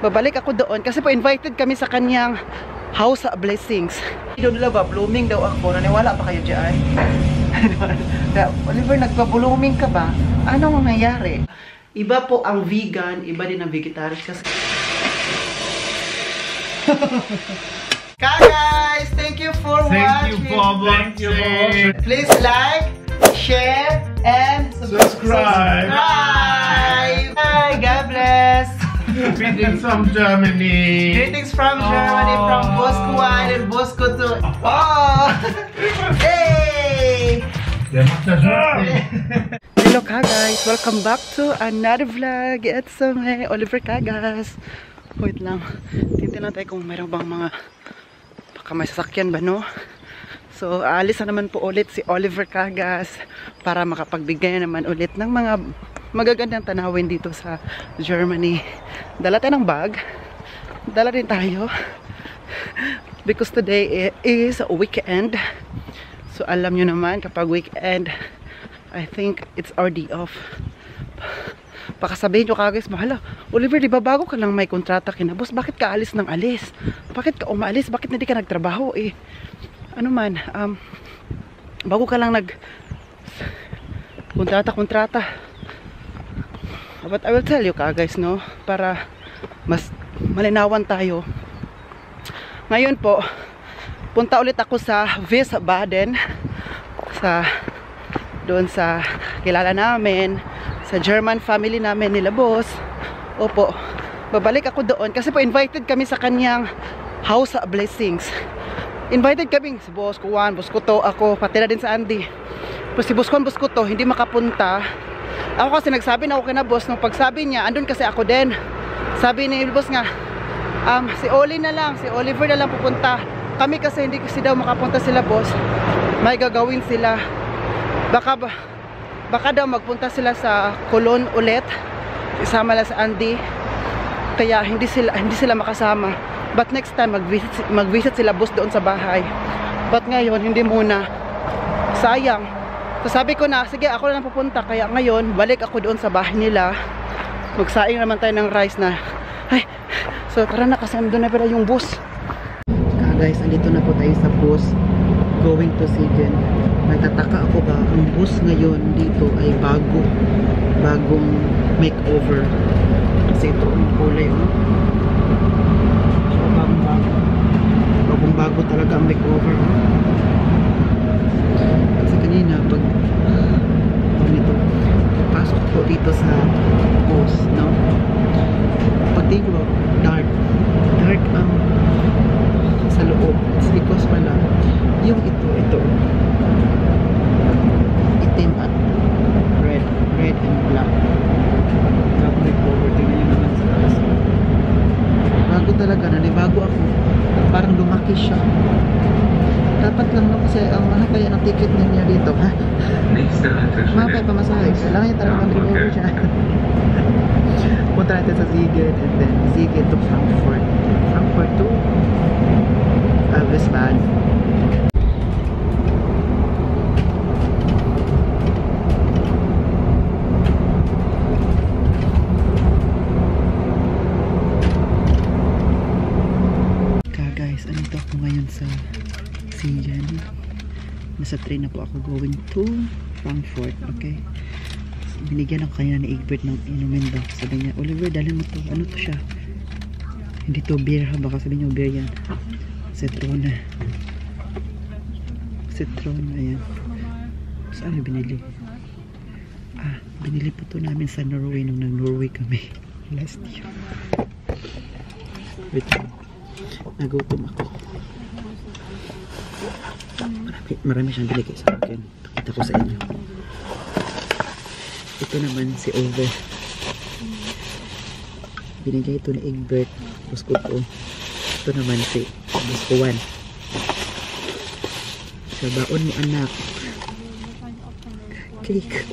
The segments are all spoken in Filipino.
babalik ako doon kasi po invited kami sa kanyang house blessings. Doon nila ba, blooming daw ako. Naniwala pa kayo dyan? Oliver, nagpa-blooming ka ba? Anong nangyayari? Iba po ang vegan, iba din ang vegetarian kasi. Guys, thank you for watching. Thank you for watching. Please like, share, and subscribe. Bye. God bless. Greetings from Germany. Greetings from Germany, from Bosco Island, Bosco to. Oh! Hey! Hello guys, welcome back to another vlog. It's me, Oliver Cagas. Wait lang, titignan tayo kung mayroon bang mga baka may sasakyan ba, no? So aalis na naman po ulit si Oliver Cagas para makapagbigay naman ulit ng mga magagandang tanawin dito sa Germany. Dala tayo ng bag, dala din tayo because today is a weekend. So alam nyo naman kapag weekend, I think it's our day off. Baka sabihin nyo guys, mahala Oliver, di ba bago ka lang may kontrata kina boss, bakit ka alis ng alis? Bakit ka umalis? Bakit hindi ka nagtrabaho eh? Ano man, bago ka lang nag kontrata. But I will tell you guys, no, para mas malinawan tayo. Ngayon po, punta ulit ako sa Wiesbaden, doon sa kilala namin, sa German family namin nila boss. Opo, babalik ako doon kasi po invited kami sa kanyang house blessings. Invited kami si Boss Kuwan, Boss Kuto, ako, pati na din sa Andy. Pero si Boss Kuwan, Boss Kuto, hindi makapunta. Ako kasi nagsabi na ako kina boss, nung pagsabi niya, andun kasi ako din. Sabi ni boss nga, si Oli na lang, si Oliver na lang pupunta. Kami kasi hindi kasi daw makapunta sila boss. May gagawin sila. Baka daw magpunta sila sa Cologne ulit. Isama lang sa Andy. Kaya hindi sila makasama. But next time mag-visit sila boss doon sa bahay. But ngayon hindi muna. Sayang. So sabi ko na, sige ako na lang pupunta. Kaya ngayon, balik ako doon sa bahay nila. Magsaing naman tayo ng rice na. Ay, so tara na kasi doon na pala yung bus. Guys, andito na po tayo sa bus. Going to Siegen. Nagtataka ako ba, ang bus ngayon dito ay bagong makeover. Kasi ito ang kulay. So bagong bago talaga ang makeover. Kanina pag pasok po dito sa bus, no? Pagtingin ko dark ang sa loob. It's because pala yung ito itim at red and black. Tapos nag-cover, tingnan nyo naman sa taas. Bago talaga, nanibago ako. Parang lumaki siya. Dapat lang no, kasi ang mahal kaya ng ticket ninyo dito, ha? Mahal kaya pamasahe. Kailangan nyo talagang mag-remove siya. Punta natin sa Siegen and then Siegen to Frankfurt. Frankfurt to Wiesbaden. Guys, andito ako ngayon sa Siegen. Nasa train na po ako going to Frankfurt, okay? Binigyan ako kanya ni Egbert ng inumin daw. Sabi niya, Oliver, dali mo to. Ano to siya? Hindi to beer ha, baka sabi niyo beer yan. Citron, ayan. Saan yung binili? Binili po to namin sa Norway nung nag-Norway kami last year. Wait lang. Nagutom ako. Marami siyang binigay sa akin. Pakita ko sa inyo. Ito naman si Ove. Binigay ito ni Egbert. Busko to. Ito naman si Buskowan. Sa baon mo anak. Cake.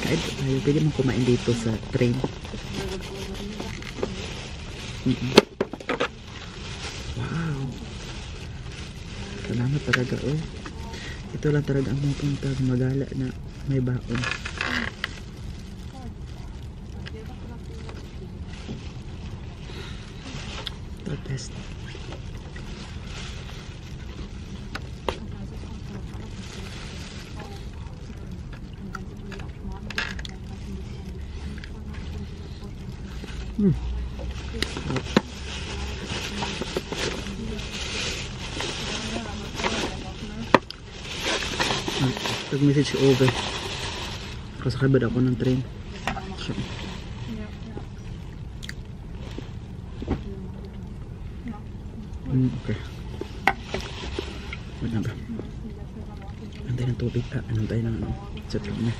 Kain po tayo. Pwede mong kumain dito sa train. Wow. Salamat talaga oh. Ito lang talaga ang mapunta magala na may baon. Water test. Nag-message over. Kasakay ba ako ng train? So, okay. Wait na ba? Antay ng tubig. Antay ng ano. Sa train na.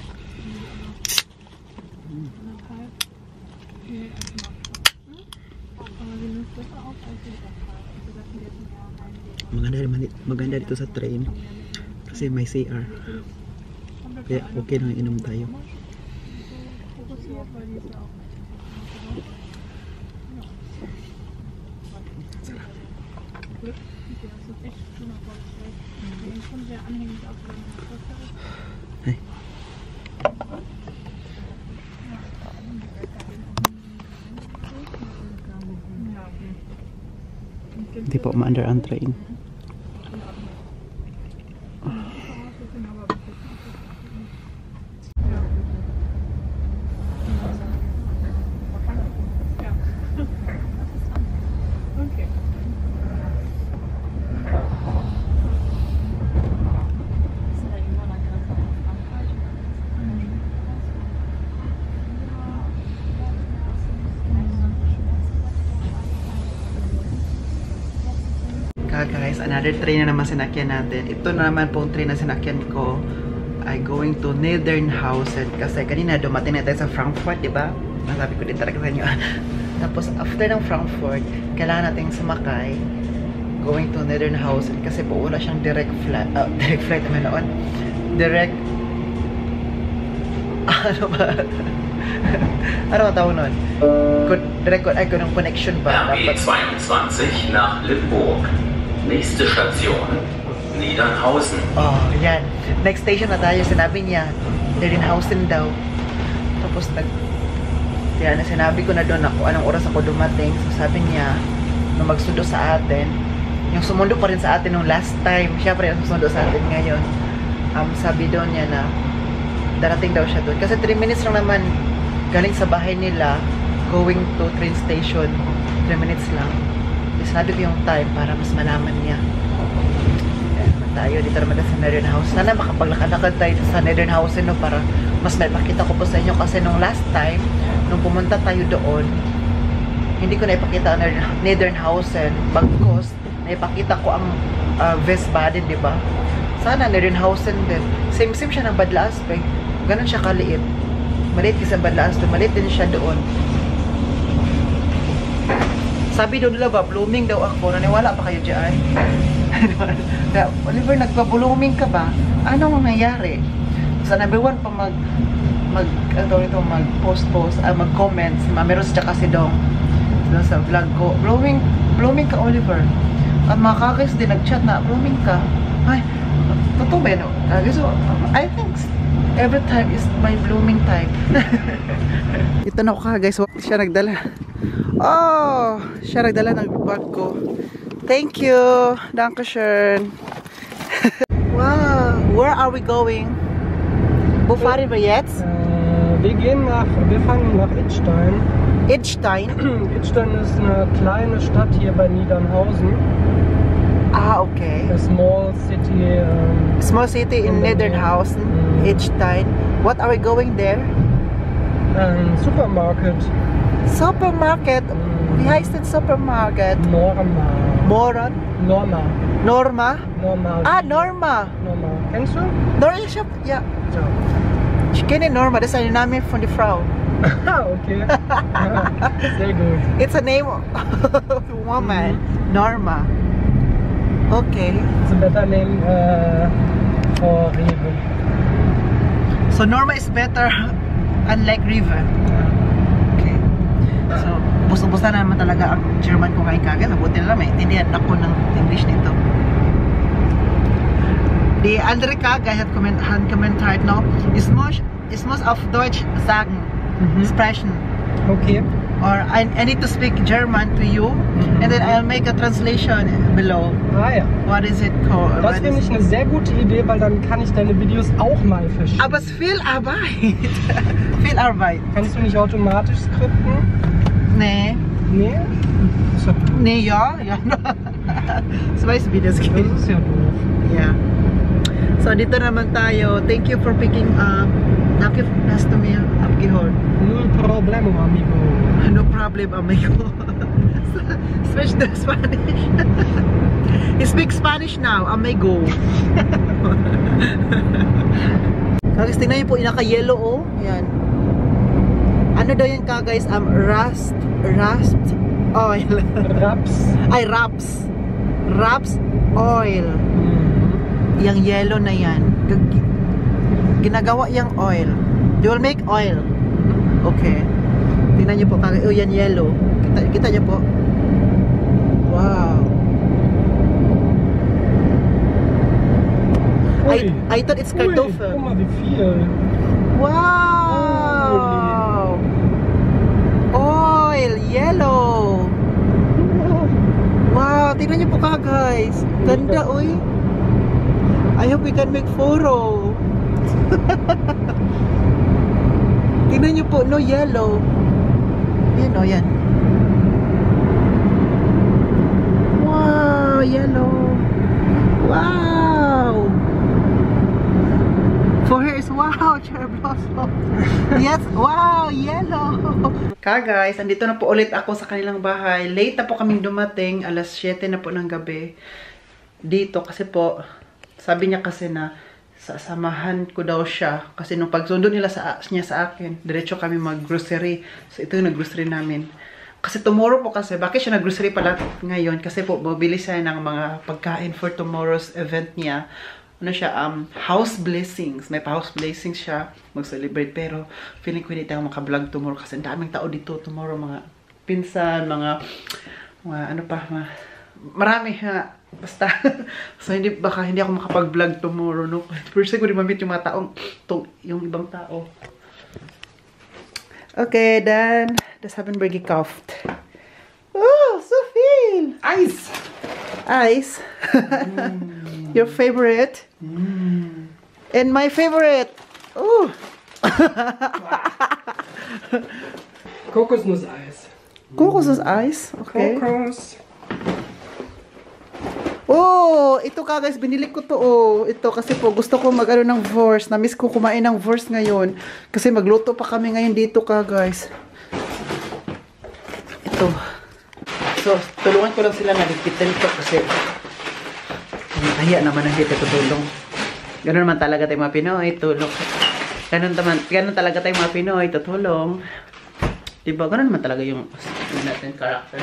Maganda dito sa train kasi may CR. Kaya okay lang inom tayo. Hey. Hindi po ma-under ang train. Guys, another train na naman sinakyan natin. Ito na naman pong train na sinakyan ko ay going to Niedernhausen kasi kanina dumating na tayo sa Frankfurt, diba? Masabi ko din talaga sa inyo. Tapos after ng Frankfurt, kailangan natin sumakay going to Niedernhausen kasi po wala siyang direct flight naman noon. Direct ano ba? Ano ang tawag nun? Direct connection ba? RB22 nach Limburg. Nächste Station, Niedernhausen. Oh, yan. Next station na tayo. Sinabi niya, Niedernhausen daw. Tapos yan, sinabi ko na doon ako, anong oras ako dumating. So sabi niya, nung magsundo sa atin, yung sumundo pa rin sa atin nung last time, siya pa rin ang susundo sa atin ngayon. Sabi doon niya na, darating daw siya doon. Kasi 3 minutes lang naman, galing sa bahay nila, going to train station. 3 minutes lang. Sabi ko yung time para mas malaman niya. Ayan, tayo dito naman sa Niedernhausen. Sana makapaglakad-lakad tayo sa Niedernhausen no, para mas may pakita ko po sa inyo kasi nung last time, nung pumunta tayo doon, hindi ko naipakita ang Niedernhausen bagkos naipakita ko ang Wiesbaden, di ba? Sana Niedernhausen din. Same siya ng Badlaaspe. Ganon siya kaliit. Maliit kasi ang Badlaaspe. Maliit din siya doon. Sabi daw nila ba, blooming daw ako. Naniwala pa kayo dyan? Oliver, nagpa-blooming ka ba? Anong nangyayari? Sa number 1 pa mag-post, mag-comment. Si Mami Rose tsaka si Dong. Doon sa vlog ko. Blooming ka, Oliver. At mga kakis din nag-chat na, blooming ka. Ay, totoo ba yun? So, I think every time is my blooming time. Ito na ko guys. Siya nagdala. Oh, siya nagdala ng bag ko. Thank you. Dankeschön. Wow. Where are we going? Wo fahren wir jetzt? Wir fahren nach Idstein. Idstein? Idstein ist eine kleine Stadt hier bei Niedernhausen. Ah, okay. A small city. Small city in Niedernhausen. Idstein. What are we going there? Supermarket. Supermarket? Wie heißt denn Supermarket? Norma. Moron? Norma. Norma? Norma. Ah, Norma. Norma. Kennst du? Norma shop? Ja. Ja. Ich kenne Norma, das ist ein Name von der Frau. Okay. Sehr gut. It's a name of a woman. Norma. Okay. It's a better name for Rewe. So Norma is better unlike River. Okay. So, bus-bus na naman talaga ang German ko ngayon kagad. Mabuti na lang, maintindihan ako ng English nito. Die andere Kage hat kommentiert noch, ich muss auf Deutsch sagen, sprechen. Okay. or I need to speak German to you, and then I'll make a translation below. Ah ja. What is it called? Das finde ich eine sehr gute Idee, weil dann kann ich deine Videos auch mal verschicken. Aber es ist viel Arbeit. Viel Arbeit. Kannst du nicht automatisch skripten? Nee. Nee? So. Nee, ja. So weißt du, wie das geht. Das ist ja doof. Yeah. So, dito naman tayo. Thank you for picking up. Danke, hast du mir abgeholt. No problemo, amigo. No problem, amigo. Switch to Spanish. He speaks Spanish now, amigo. Guys, tingnan niyo po, inaka-yellow, oh. Yan. Ano daw yan ka, guys? Rust oil. Raps. Ay, Raps oil. Yang yellow na yan. Ginagawa yung oil. You will make oil. Okay. Tingnan niyo po, oh, yan yellow. Kita niyo po. Wow. I thought it's kartoffel. Guck mal, wie viel. Wow. Oil, yellow. Wow, tingnan niyo po ka, guys. Ganda, oy. I hope we can make photo. Tingnan niyo po, no, yellow. Yan, oh, yan. Wow, yellow. Wow. For her is wow, cherry blossom. Yes, wow, yellow. Guys, andito na po ulit ako sa kanilang bahay. Late na po kaming dumating, alas 7 na po ng gabi. Dito kasi po, sabi niya kasi na sasamahan ko daw siya kasi nung pagsundo niya sa akin, diretso kami mag-grocery. So ito yung nag-grocery namin. Kasi tomorrow po kasi, bakit siya nag-grocery pala ngayon? Kasi po, mabili siya ng mga pagkain for tomorrow's event niya. Ano siya, house blessings. May pa-house blessings siya, mag-celebrate. Pero, feeling ko hindi tayo makablog tomorrow kasi ang daming tao dito tomorrow. Mga pinsan, mga ano pa, marami ha. Basta. So, baka hindi ako makapag-vlog tomorrow, no? First ko rin ma-meet yung mga taong, yung ibang tao. Okay, then, das haben wir gekauft. Oh, so viel! Ice! Ice. Your favorite? And my favorite! Oh! Kokosnusseis. Kokosnusseis? Okay. Kokos. Oh! Ito ka, guys. Binili ko to, oh. Ito kasi po, gusto ko mag-ano ng wurst. Na-miss ko kumain ng wurst ngayon. Kasi magluto pa kami ngayon dito ka, guys. Ito. So, tulungan ko lang sila na ligpitan ito kasi kaya naman ang hindi tutulong. Ganun naman talaga tayo mga Pinoy, tulong. Ganun talaga tayo mga Pinoy, tutulong. Diba? Ganun naman talaga yung natin character.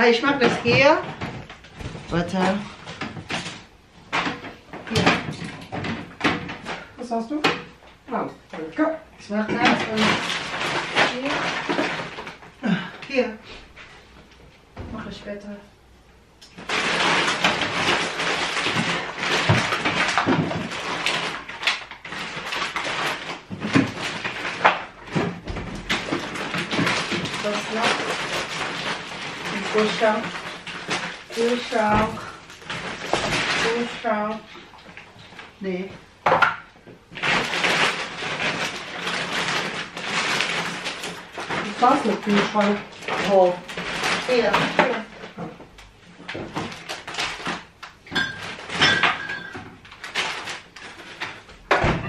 Ich mag das hier. Warte. Hier. Was hast du? Ah, danke. Ich mach das und hier. Hier. Mache ich später. Das noch. Kühlschrank. Nee. Was mit Kühlschrank? Oh. Hier.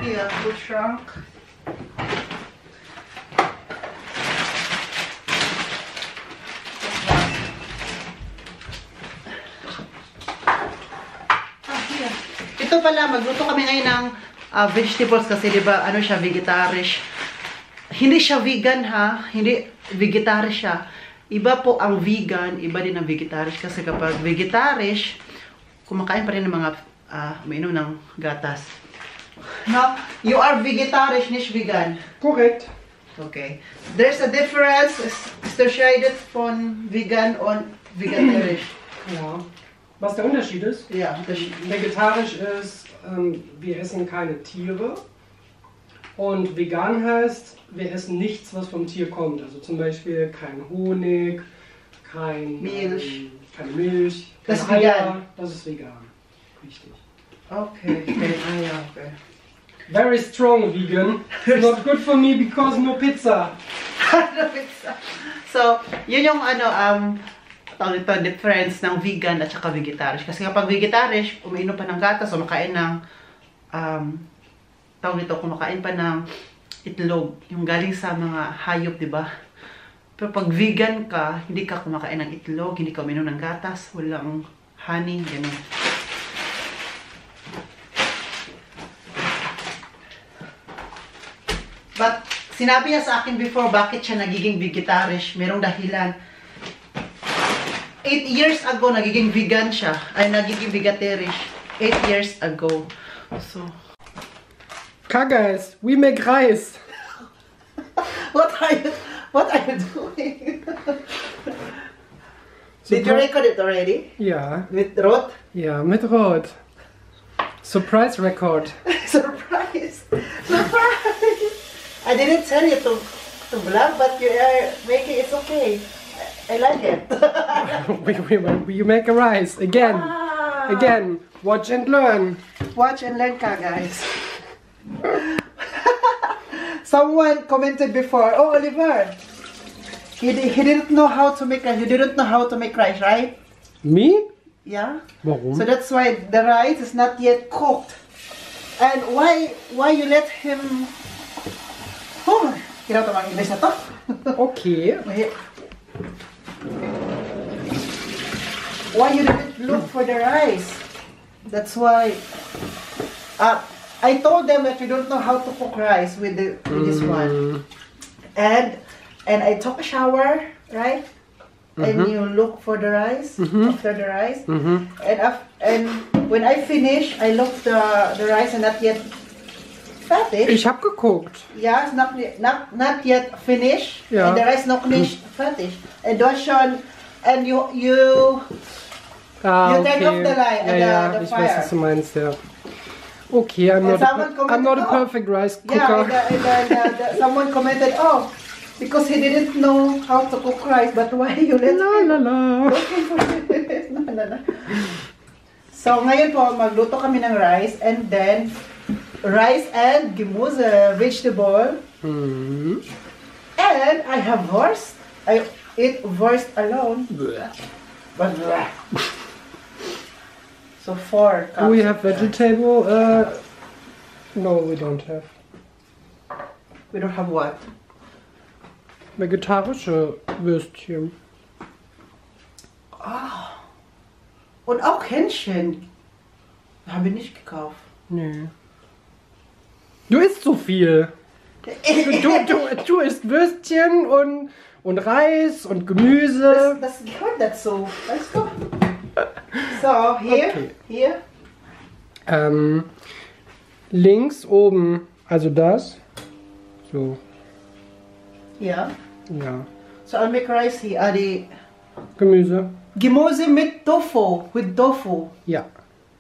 Hier, Kühlschrank. Ito pala, magluto kami ngayon ng vegetables kasi diba, ano siya, vegetarish. Hindi siya vegan ha, hindi vegetarish siya. Iba po ang vegan, iba din ang vegetarish kasi kapag vegetarish, kumakain pa rin ng mga umiinom ng gatas. No, you are vegetarisch, nicht vegan. Korrekt. Okay. There's a difference, unterscheidet von vegan und vegetarisch. Ja. Was der Unterschied ist? Ja, Vegetarisch ist, wir essen keine Tiere. Und vegan heißt, wir essen nichts, was vom Tier kommt. Also zum Beispiel kein Honig, Milch. keine Milch, Das ist keine Eier. vegan. Das ist vegan. Richtig. Okay. Okay. Very strong vegan. It's not good for me because no pizza. So, yun yung tawag ito, difference ng vegan at saka vegetarian. Kasi kapag vegetarian, umiinom pa ng gatas o makain ng tawag ito, kumakain pa ng itlog, yung galing sa mga hayop, di ba? Pero pag vegan ka, hindi ka kumakain ng itlog, hindi ka uminom ng gatas, walang honey, gano'n. But sinabi niya sa akin before, bakit siya nagiging vegetarian, merong dahilan. 8 years ago, nagiging vegan siya, ay nagiging vegetarian. 8 years ago. So, Guys, we make rice. what are you doing? Did you record it already? Ja, With Rot? ja, mit Rot. Surprise record. Surprise! Surprise! I didn't tell you to vlog, but you are making it's okay. I like it. You make a rice again. Ah. Again, watch and learn. Watch and learn ka, guys. Someone commented before, oh, Oliver, he didn't know how to make rice. You didn't know how to make rice, right? Me? Yeah. Warum? So that's why the rice is not yet cooked. And why you let him? Oh, kira to mag-English na to. Okay. Why you didn't look for the rice? That's why. I told them that you don't know how to cook rice with this one. And I took a shower, right? And you look for the rice after the rice. And when I finish, I look the rice and not yet fertig. Ich hab geguckt. Yeah, it's not yet finished. Ja. And the rice noch nicht fertig. And du hast schon and you Ah, You turn off the light, ja, the ich fire. weiß, was du meinst, ja. Okay, I'm not a perfect rice cooker. Yeah, someone commented, oh, because he didn't know how to cook rice, but why you let him? La. So, ngayon po, magluto kami ng rice, and then, rice and Gemüse, vegetable. And I have Wurst. I eat Wurst alone. But, so 4 cups. Do we have vegetable? No, we don't have. We don't have what? Vegetarische Würstchen. Und auch Hähnchen. Haben wir nicht gekauft. Nee. Du isst so viel. Du isst Würstchen und Reis und Gemüse. Das gehört dazu, weißt du? So, hier. Links oben, also das. So, Ja. ja. So, I'll make rice here. Die Gemüse. Gemüse mit Tofu, with tofu. Ja.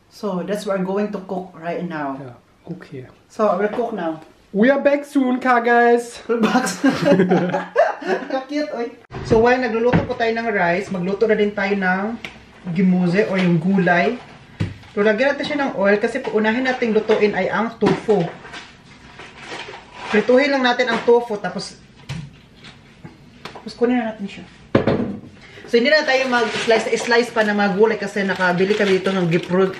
So, that's what I'm going to cook right now. Ja, okay. So, I will cook now. We are back soon, guys. Box. Kakit, oy. So, while nagluluto po tayo ng rice, magluto na din tayo ng gemüse o yung gulay. So, lagyan natin siya ng oil kasi unahin natin lutuin ay ang tofu. Prituhin lang natin ang tofu tapos kunin na natin siya. So, hindi na tayo mag-slice pa ng mga gulay kasi nakabili kami dito ng Gefro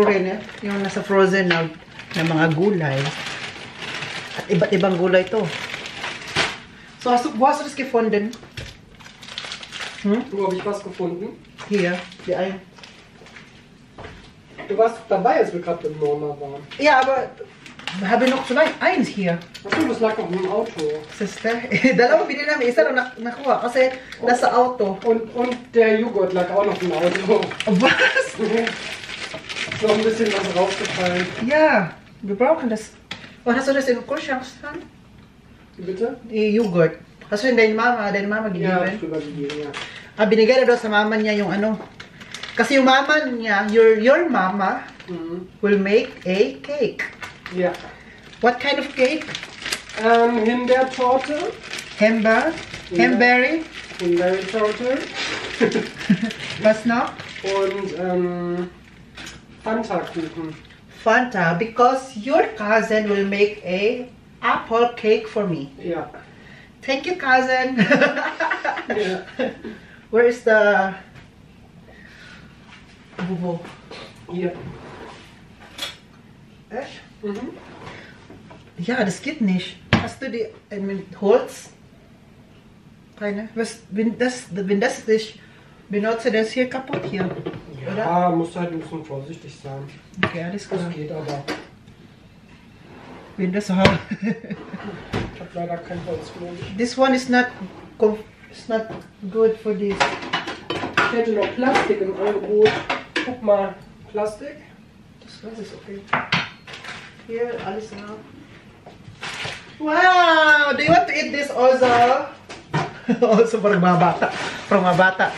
rin eh. Yung nasa frozen na mga gulay. At iba't ibang gulay to. So, wo hast du das gefunden? Wo habe ich was gefunden? Hier, die ein. Du warst dabei, als wir gerade im Norma waren. Ja, aber habe ich noch vielleicht eins hier. Achso, das lag auch im Auto. Sister, dalawa binili namin. Isa lang nakuha kasi nasa auto. Und der Joghurt lag auch noch im Auto. Was? Ist noch ein bisschen was rausgefallen. Ja, wir brauchen das. Und hast du das im Kühlschrank dran? Wie bitte? Die Joghurt. Hast du deine Mama gegeben? Ja, ich gegeben, ja. Binigay na daw sa mama niya yung ano. Kasi yung mama niya, your mama will make a cake. Ja. What kind of cake? Himbeertorte. Hemberry? Himbeertorte. Was noch? Und Fanta-Kuchen. Fanta, because your cousin will make a apple cake for me. Ja. Thank you, cousin. Ja. Where is the Bubo? Hier. Echt? Mhm. Ja, das geht nicht. Hast du die mit Holz? Keine? Was, wenn das nicht benutze, das hier kaputt hier. Oder? Ja, musst halt ein bisschen vorsichtig sein. Okay, alles klar. Das geht aber. Wenn das so haben. Ich habe leider kein Holz mehr. This one is not good for this. Ich hätte noch Plastik im Angebot. Guck mal, Plastik. Das ist okay. Hier, alles nach. Wow! Do you want to eat this also? Also for mga bata. For mga bata.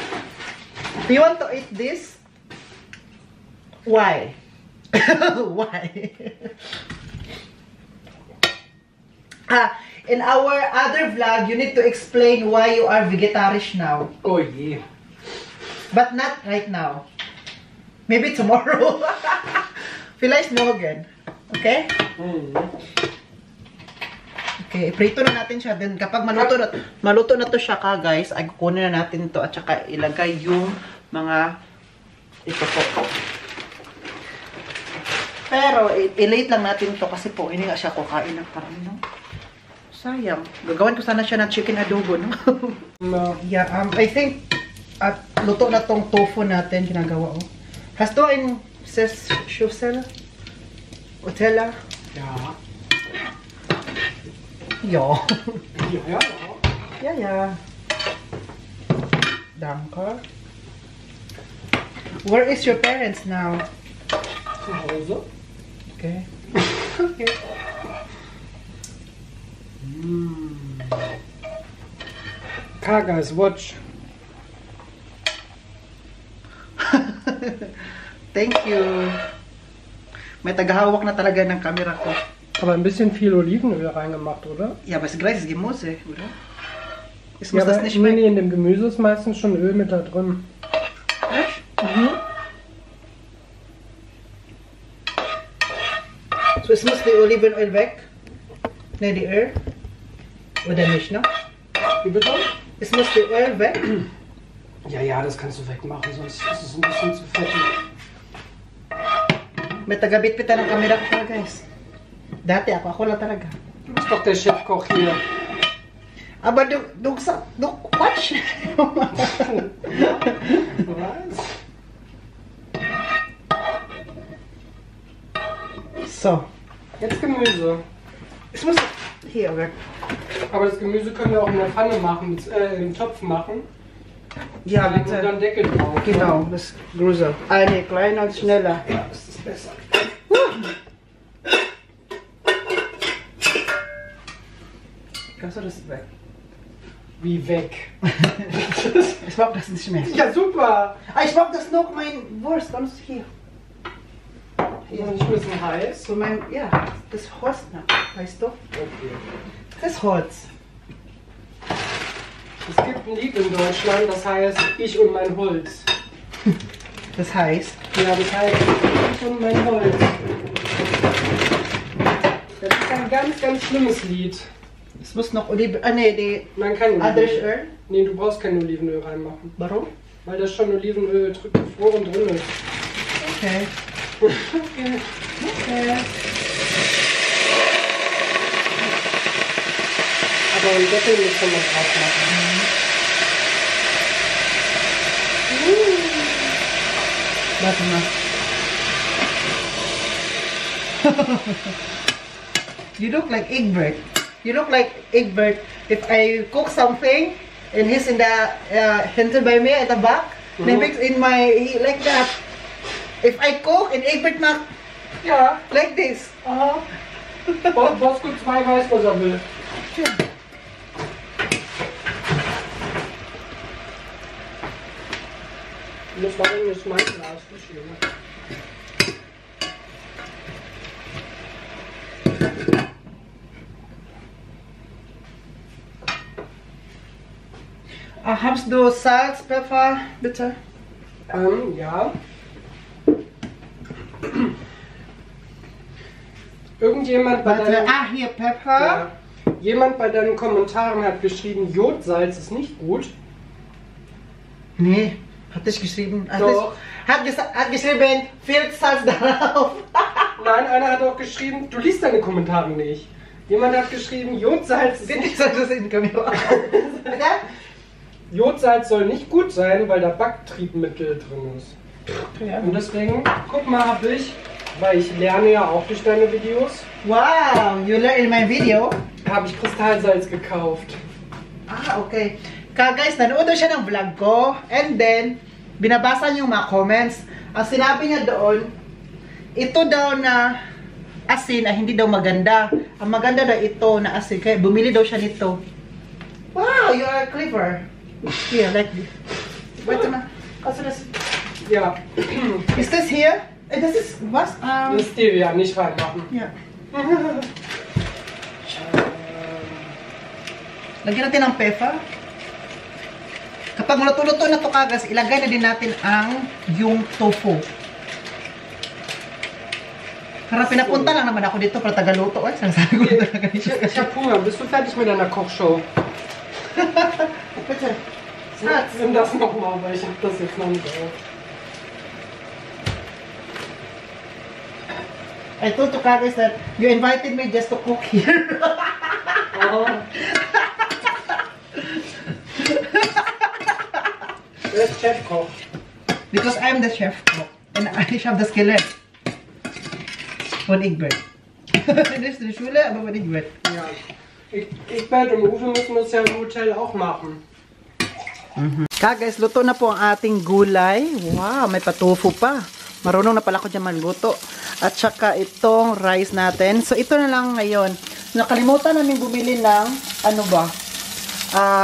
Do you want to eat this? Why? Why? In our other vlog, you need to explain why you are vegetarian now. Oh je. But not right now. Maybe tomorrow. Vielleicht morgen. Okay? Mhm. Okay, prito na natin siya. Then kapag maluto na to siya ka, guys, ay kukunin na natin to at saka ilagay yung mga ito po. Pero i-late lang natin to kasi po hindi nga siya kukain ng parang no. Sayang. Gagawin ko sana siya ng chicken adobo, no? No. Yeah, I think at luto na tong tofu natin ginagawa oh. Hast du ein Schüssel? Nutella? Ja. Ja. Ja, ja. Ja, ja. Danke. Where is your parents now? Zu Hause. Okay. Okay. Guys, watch. Thank you. May tagahawak na talaga ng camera ko. Aber ein bisschen viel Olivenöl reingemacht, oder? Ja, aber es ist gleiches Gemüse, oder? Es Ja, muss das aber nicht nee, mehr... in dem Gemüse ist meistens schon Öl mit da drin. Echt? So, es muss die Olivenöl weg. Ne, die Öl. Oder nicht, ne? Wie bitte? Es muss die Öl weg. Ja, ja, das kannst du wegmachen, sonst ist es ein bisschen zu fettig. May tagabit-bita ng camera ko pala, guys. Dati ako lang talaga. Du bist doch der Chefkoch hier. Aber du Quatsch. Was? So. Jetzt Gemüse. Es muss hier weg. Aber das Gemüse können wir auch in der Pfanne machen, im Topf machen. Ja, Und bitte. dann Deckel drauf. Genau, das ist grusel. Eine kleine und schneller. Ja, das ist besser. Kannst du das weg? Wie weg. Ich mag das nicht mehr. Ja, super. Ich mag das noch, mein Wurst, ganz hier. Ist das nicht ein bisschen heiß? So mein, ja, das Holz, weißt du? Okay. Das Holz. Es gibt ein Lied in Deutschland, das heißt Ich und mein Holz. Das heißt, Ja, das heißt Ich und mein Holz. Das ist ein ganz, ganz schlimmes Lied. es muss noch Oliven, nee, die Man kann anderes Öl. Nee, du brauchst kein Olivenöl reinmachen. Warum? Weil da schon Olivenöl gefroren drin ist. Okay. Okay. Okay. Aber einen Deckel muss man noch drauf machen. Warte mal. You look like Egbert. You look like Egbert. If I cook something and he's in the hinter by me at the back, maybe it's in my like that. If I cook and Egbert macht Ja. like this. Aha. Bosko 2 weiß, was er will. Das war eigentlich mein Glas, nicht hier. Hast du Salz, Pfeffer, bitte? Ja. Irgendjemand bei Warte, deinen, hier Pfeffer. ja, jemand bei deinen Kommentaren hat geschrieben, Jodsalz ist nicht gut. Nee, hat ich geschrieben. Doch. Hat geschrieben, viel Salz darauf. Nein, einer hat auch geschrieben, du liest deine Kommentare nicht. Jemand hat geschrieben, Jodsalz ist Bitte nicht, sag das in die Kamera. Bitte? Jodsalz soll nicht gut sein, weil da Backtriebmittel drin ist. Ja. Und deswegen, guck mal, habe ich, weil ich lerne ja auch durch deine Videos, Wow, you learn in my video? habe ich Kristallsalz gekauft. Ah, okay. Kaya guys, nanood daw siya ng vlog ko. And then, binabasa niyo yung mga comments. Ang sinabi niya doon, ito daw na asin ay hindi daw maganda. Ang maganda daw ito na asin. Kaya bumili daw siya nito. Wow, you are clever. Here, like this. Wait a minute. Ja, Is this here? Das ist was? das Stevia nicht reinmachen. Yeah. Lagyan natin ng pepper. Kapag maluto-luto na ito kagas, ilagay na din natin yung tofu. Para pinapunta lang naman ako dito para tagaluto. Ay, sinasabi ko na talaga Ich hab Hunger. Bist du fertig mit deiner Kochshow? Bitte. Nimm das nochmal, weil ich hab das jetzt noch nicht auf. I told to Kagas that you invited me just to cook here. Oh. Wer ist Chefkoch? Because I'm the chef cook. And I have the skillet. Von Egbert. Das ist die Schule, aber von Egbert. Ja. Egbert und Uwe müssen das ja im Hotel auch machen. Guys, luto na po ang ating gulay. Wow, may patofu pa. Marunong na pala ako dyan magluto. At saka itong rice natin. So, ito na lang ngayon. Nakalimutan namin bumili ng, ano ba?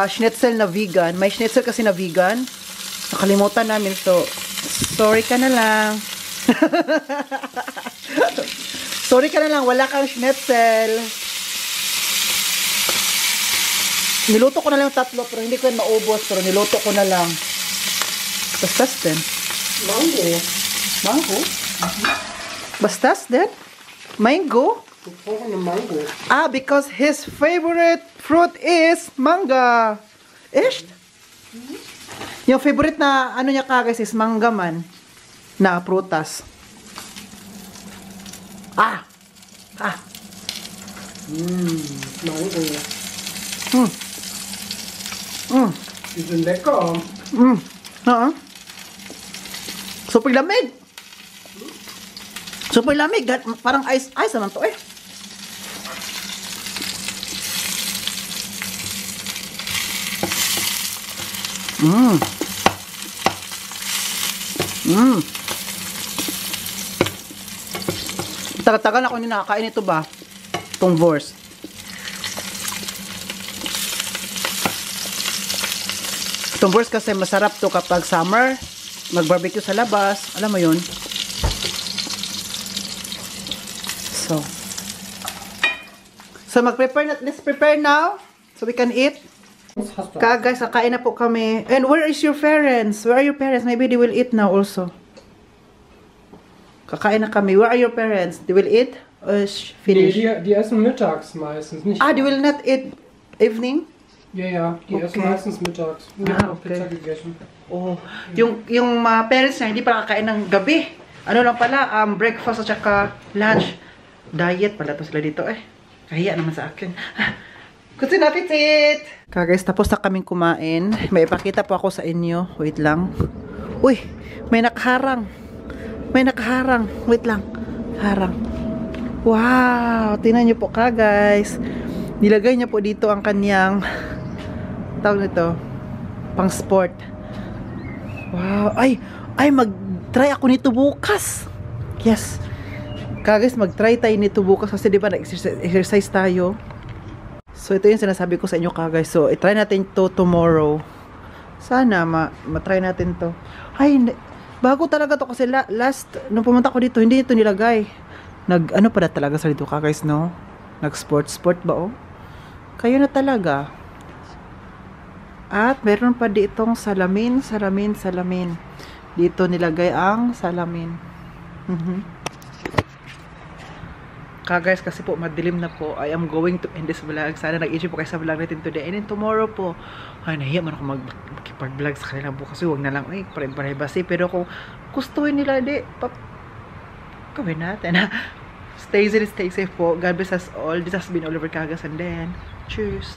Schnitzel na vegan. May schnitzel kasi na vegan. Nakalimutan namin. So, sorry ka na lang. Sorry ka na lang. Wala kang schnitzel. Niluto ko na lang 3, pero hindi ko yun maubos. Pero niluto ko na lang. Bastas din. Mango. Mango? Bastas din? Mango? Wir brauchen eine Mango. Ah, because his favorite fruit is manga. Echt? Yung favorite na ano niya kagas is manga man. Na prutas. Ah! Ah! Mango. Die sind lecker. Super lamig. Super lamig. Parang ice naman to eh. Tagal-tagal ako hindi nakakain ito ba? Itong Vors. Itong Vors kasi masarap to kapag summer. Mag-barbecue sa labas. Alam mo yun? So mag-prepare na. Let's prepare now. So we can eat. Guys, kakain na po kami. And where is your parents? Where are your parents? Maybe they will eat now also. Kakain na kami. Where are your parents? They will eat? Finish? Nee, die essen mittags meistens. Nicht Ah, they will not eat evening? Ja, die essen Okay. meistens mittags. Wir haben auch okay. Pizza gegessen. Oh, yung parents niya hindi pa nakakain ng gabi. Ano lang pala, breakfast at saka lunch. Diet pala to sila dito eh. Kahiya naman sa akin. Good appetit! Guys, tapos na kaming kumain. May ipakita po ako sa inyo. Wait lang. Uy, may nakaharang. May nakaharang. Wait lang. Harang. Wow! Tingnan niyo po guys. Nilagay niya po dito ang kanyang tawag nito, pang sport. Wow! Ay, mag-try ako nito bukas. Yes. Guys, mag-try tayo nito bukas kasi di ba na-exercise tayo. So, ito yung sinasabi ko sa inyo guys. So, i-try natin to tomorrow. Sana ma-try natin to. Ay, bago talaga to kasi last, nung pumunta ko dito, hindi ito nilagay. Ano pala talaga sa dito guys, no? Nag-sport ba oh? Kayo na talaga. At meron pa ditong salamin. Dito nilagay ang salamin. Guys, kasi po madilim na po. I am going to end this vlog. Sana nag-enjoy po kayo sa vlog natin today. And then tomorrow po, ay nahiya man ako magkipag-vlog sa kanila po kasi huwag na lang, ay, pare-basi. Pero kung gustuhin nila, gawin natin. Stay safe po. God bless us all. This has been Oliver Cagas, and then cheers.